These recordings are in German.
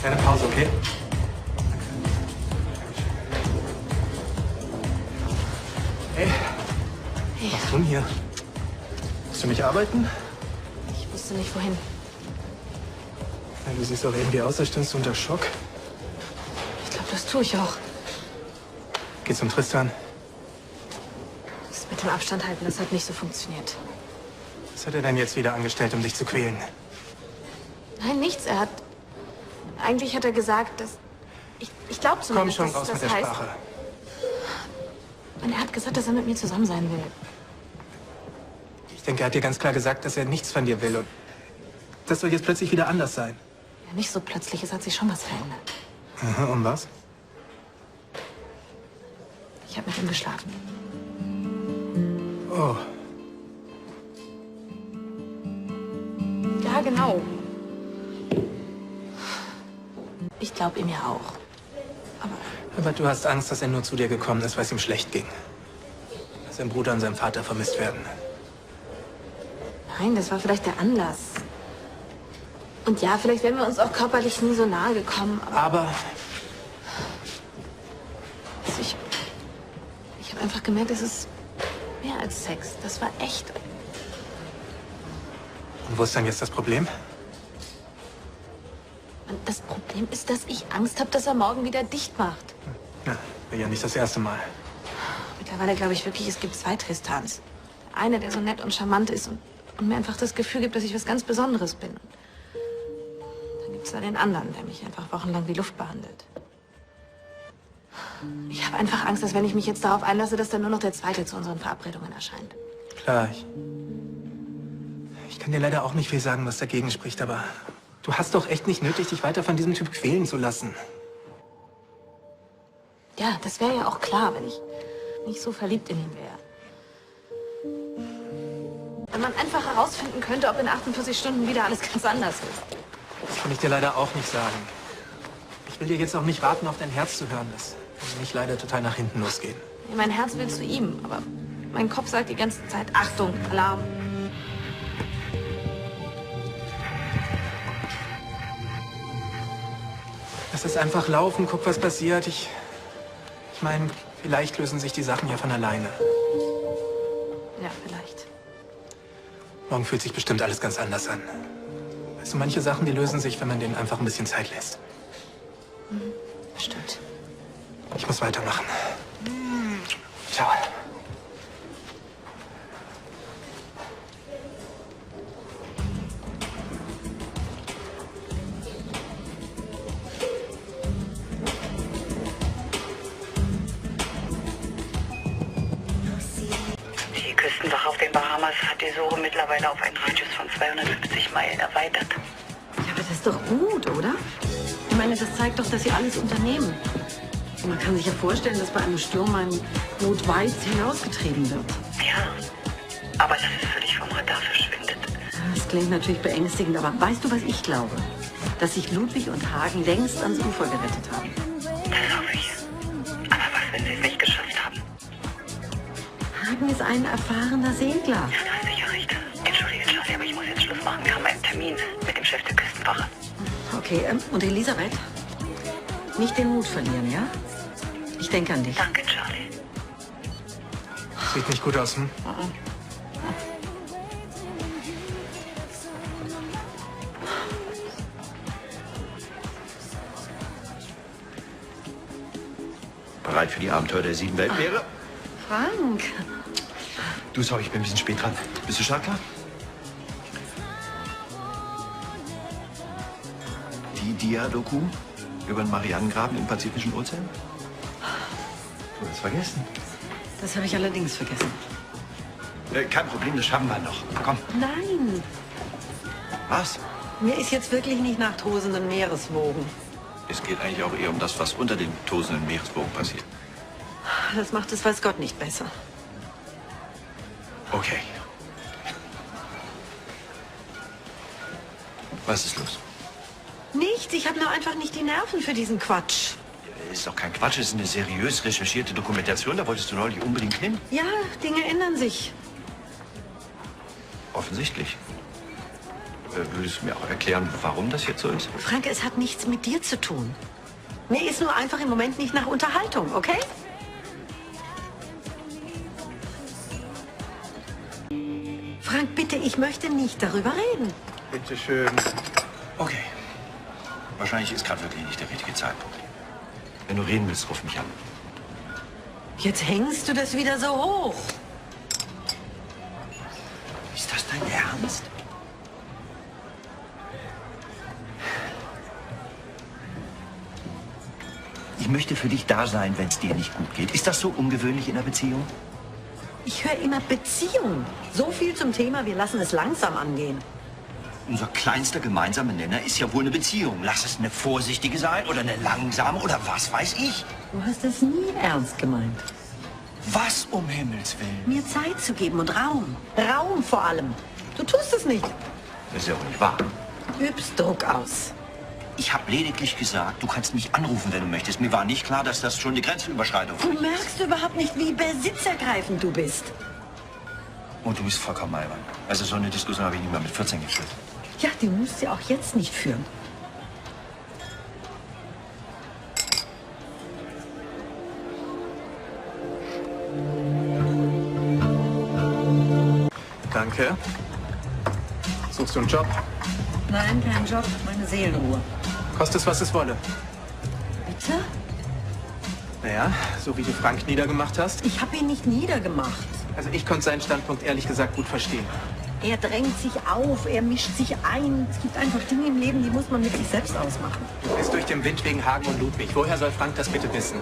Kleine Pause, okay? Hey, was machst du denn hier? Musst du mich arbeiten? Ich wusste nicht, wohin. Ja, du siehst doch irgendwie aus, als stündest du unter Schock. Ich glaube, das tue ich auch. Geh zum Tristan. Das mit dem Abstand halten, das hat nicht so funktioniert. Was hat er denn jetzt wieder angestellt, um dich zu quälen? Nein, nichts. Eigentlich hat er gesagt, dass... Ich glaube zumindest, Komm schon raus dass mit der heißt, Sprache. Und er hat gesagt, dass er mit mir zusammen sein will. Ich denke, er hat dir ganz klar gesagt, dass er nichts von dir will. Und das soll jetzt plötzlich wieder anders sein. Ja, nicht so plötzlich. Es hat sich schon was verändert. Aha, und was? Ich habe mit ihm geschlafen. Oh. Ja, genau. Ich glaube ihm ja auch. Aber du hast Angst, dass er nur zu dir gekommen ist, weil es ihm schlecht ging. Dass sein Bruder und sein Vater vermisst werden. Nein, das war vielleicht der Anlass. Und ja, vielleicht wären wir uns auch körperlich nie so nahe gekommen. Aber Also ich habe einfach gemerkt, es ist mehr als Sex. Das war echt. und wo ist dann jetzt das Problem? Und das Problem ist, dass ich Angst habe, dass er morgen wieder dicht macht. Na, wäre ja nicht das erste Mal. Mittlerweile glaube ich wirklich, es gibt zwei Tristans. Der eine, der so nett und charmant ist und mir einfach das Gefühl gibt, dass ich was ganz Besonderes bin. Dann gibt es da den anderen, der mich einfach wochenlang wie Luft behandelt. Ich habe einfach Angst, dass wenn ich mich jetzt darauf einlasse, dass dann nur noch der zweite zu unseren Verabredungen erscheint. Klar, ich kann dir leider auch nicht viel sagen, was dagegen spricht, aber du hast doch echt nicht nötig, dich weiter von diesem Typ quälen zu lassen. Ja, das wäre ja auch klar, wenn ich nicht so verliebt in ihn wäre. Wenn man einfach herausfinden könnte, ob in 48 Stunden wieder alles ganz anders ist. Das kann ich dir leider auch nicht sagen. Ich will dir jetzt auch nicht raten, auf dein Herz zu hören. Das kann nicht leider total nach hinten losgehen. Nee, mein Herz will zu ihm, aber mein Kopf sagt die ganze Zeit, Achtung, Alarm. Lass es einfach laufen, guck, was passiert. Ich meine, vielleicht lösen sich die Sachen ja von alleine. Ja, vielleicht. Morgen fühlt sich bestimmt alles ganz anders an. Weißt du, manche Sachen, die lösen sich, wenn man denen einfach ein bisschen Zeit lässt. Bestimmt. Ich muss weitermachen. Ciao. Die Küstenwache auf den Bahamas hat die Suche mittlerweile auf einen Radius von 250 Meilen erweitert. Ja, aber das ist doch gut, oder? Ich meine, das zeigt doch, dass sie alles unternehmen. Und man kann sich ja vorstellen, dass bei einem Sturm ein Boot weit hinausgetrieben wird. Ja, aber dass es völlig vom Radar verschwindet. Das klingt natürlich beängstigend, aber weißt du, was ich glaube? Dass sich Ludwig und Hagen längst ans Ufer gerettet haben. Das hoffe ich. Aber was, wenn sie es nicht geschafft haben? Hagen ist ein erfahrener Segler. Ja, du hast sicher recht. Entschuldige, Charlie, aber ich muss jetzt Schluss machen. Wir haben einen Termin mit dem Chef der Küstenwache. Okay, und Elisabeth? Nicht den Mut verlieren, ja? Ich denke an dich. Danke, Charlie. Sieht nicht gut aus, hm? Bereit für die Abenteuer der 7 Weltmeere? Frank. Du, sorry, ich bin ein bisschen spät dran. Bist du startklar? Die Dia-Doku über den Marianengraben im Pazifischen Ozean? Du hast vergessen. Das habe ich allerdings vergessen. Kein Problem, das schaffen wir noch. Komm. Nein, Was? mir ist jetzt wirklich nicht nach tosenden Meereswogen. Es geht eigentlich auch eher um das, was unter den tosenden Meereswogen passiert. Das macht es, weiß Gott, nicht besser. Okay. Was ist los? Nichts, ich habe nur einfach nicht die Nerven für diesen Quatsch. Ist doch kein Quatsch, es ist eine seriös recherchierte Dokumentation. Da wolltest du neulich unbedingt hin. Ja, Dinge ändern sich. Offensichtlich. Würdest du mir auch erklären, warum das jetzt so ist? Frank, es hat nichts mit dir zu tun. Mir ist nur einfach im Moment nicht nach Unterhaltung, okay? Frank, bitte, ich möchte nicht darüber reden. Bitte schön. Okay. Wahrscheinlich ist gerade wirklich nicht der richtige Zeitpunkt. Wenn du reden willst, ruf mich an. Jetzt hängst du das wieder so hoch. Ist das dein Ernst? Ich möchte für dich da sein, wenn es dir nicht gut geht. Ist das so ungewöhnlich in einer Beziehung? Ich höre immer Beziehung. So viel zum Thema, wir lassen es langsam angehen. Unser kleinster gemeinsamer Nenner ist ja wohl eine Beziehung. Lass es eine vorsichtige sein oder eine langsame oder was weiß ich. Du hast es nie ernst gemeint. Was um Himmels Willen? Mir Zeit zu geben und Raum. Raum vor allem. Du tust es nicht. Das ist ja wohl nicht wahr. Übst Druck aus. Ich habe lediglich gesagt, du kannst mich anrufen, wenn du möchtest. Mir war nicht klar, dass das schon eine Grenzüberschreitung Du ist. merkst überhaupt nicht, wie besitzergreifend du bist. Und du bist vollkommen albern. Also so eine Diskussion habe ich nicht mal mit 14 geführt. Ja, die musst du auch jetzt nicht führen. Danke. Suchst du einen Job? Nein, kein Job, meine Seelenruhe. Koste es, was es wolle. Bitte? Naja, so wie du Frank niedergemacht hast. Ich habe ihn nicht niedergemacht. Also ich konnte seinen Standpunkt ehrlich gesagt gut verstehen. Er drängt sich auf, er mischt sich ein. Es gibt einfach Dinge im Leben, die muss man mit sich selbst ausmachen. Du bist durch den Wind wegen Hagen und Ludwig. Woher soll Frank das bitte wissen?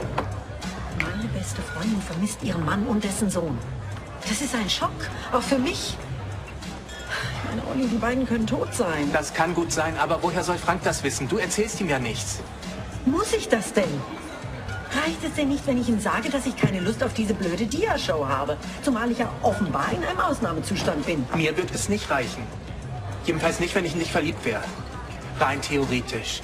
Meine beste Freundin vermisst ihren Mann und dessen Sohn. Das ist ein Schock, auch für mich. Meine Olli, die beiden können tot sein. Das kann gut sein, aber woher soll Frank das wissen? Du erzählst ihm ja nichts. Muss ich das denn? Reicht es denn nicht, wenn ich ihm sage, dass ich keine Lust auf diese blöde Dia-Show habe? Zumal ich ja offenbar in einem Ausnahmezustand bin. Mir wird es nicht reichen. Jedenfalls nicht, wenn ich in dich verliebt wäre. Rein theoretisch.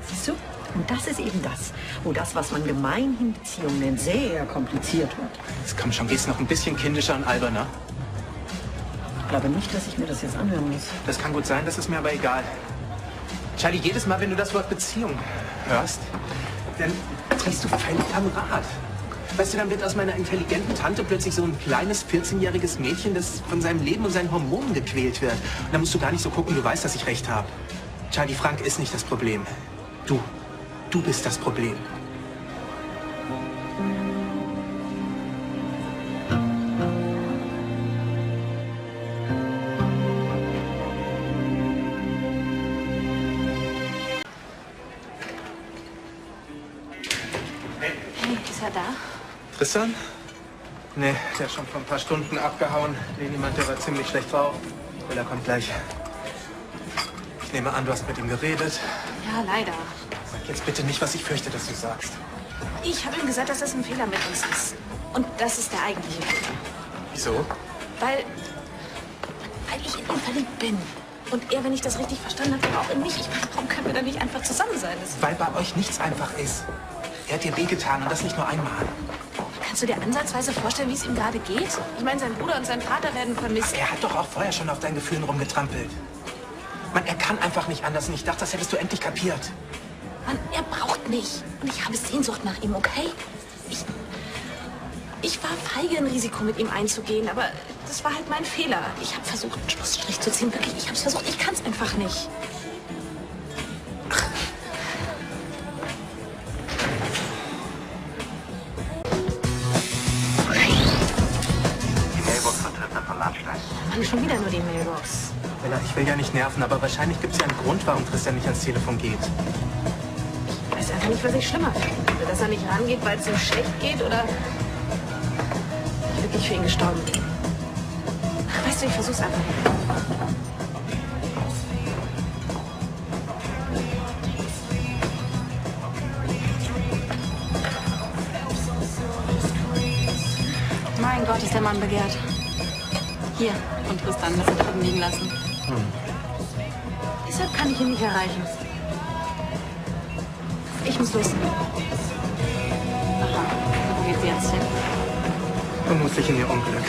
Siehst du? Und das ist eben das, wo das, was man gemeinhin Beziehung nennt, sehr kompliziert wird. Jetzt komm schon, geht's noch ein bisschen kindischer und alberner. Ich glaube nicht, dass ich mir das jetzt anhören muss. Das kann gut sein, das ist mir aber egal. Charlie, jedes Mal, wenn du das Wort Beziehung hörst, dann drehst du völlig am Rad. Weißt du, dann wird aus meiner intelligenten Tante plötzlich so ein kleines 14-jähriges Mädchen, das von seinem Leben und seinen Hormonen gequält wird. Und da musst du gar nicht so gucken, du weißt, dass ich recht habe. Charlie, Frank ist nicht das Problem. Du bist das Problem. Hey, ist er da? Tristan? Nee, der ist schon vor ein paar Stunden abgehauen. Leni meinte, der war ziemlich schlecht drauf. Er kommt gleich. Ich nehme an, du hast mit ihm geredet. Ja, leider. Sag jetzt bitte nicht, was ich fürchte, dass du sagst. Ich habe ihm gesagt, dass das ein Fehler mit uns ist. Und das ist der eigentliche Fehler. Wieso? Weil ich in ihn verliebt bin. Und er, wenn ich das richtig verstanden habe, auch in mich. Ich meine, warum können wir dann nicht einfach zusammen sein? Weil bei euch nichts einfach ist. Er hat dir wehgetan und das nicht nur einmal. Kannst du dir ansatzweise vorstellen, wie es ihm gerade geht? Ich meine, sein Bruder und sein Vater werden vermisst. Er hat doch auch vorher schon auf deinen Gefühlen rumgetrampelt. Mann, er kann einfach nicht anders und ich dachte, das hättest du endlich kapiert. Mann, er braucht mich. Und ich habe Sehnsucht nach ihm, okay? Ich war feige, ein Risiko mit ihm einzugehen, aber das war halt mein Fehler. Ich habe versucht, einen Schlussstrich zu ziehen. Wirklich, ich habe es versucht. Ich kann es einfach nicht. Die Mailbox von Tristan von Landstein. Mann, schon wieder nur die Mailbox. Bella, ich will ja nicht nerven, aber wahrscheinlich gibt es ja einen Grund, warum Tristan nicht ans Telefon geht. Ich weiß einfach nicht, was ich schlimmer finde. Dass er nicht rangeht, weil es ihm schlecht geht oder ich wirklich für ihn gestorben bin. Ach, weißt du, ich versuch's einfach. Mein Gott, ist der Mann begehrt. Hier, und Tristan, das hat drüben liegen lassen. Deshalb kann ich ihn nicht erreichen. Ich muss los. Aha, wo geht's jetzt hin? Vermutlich in ihr Unglück.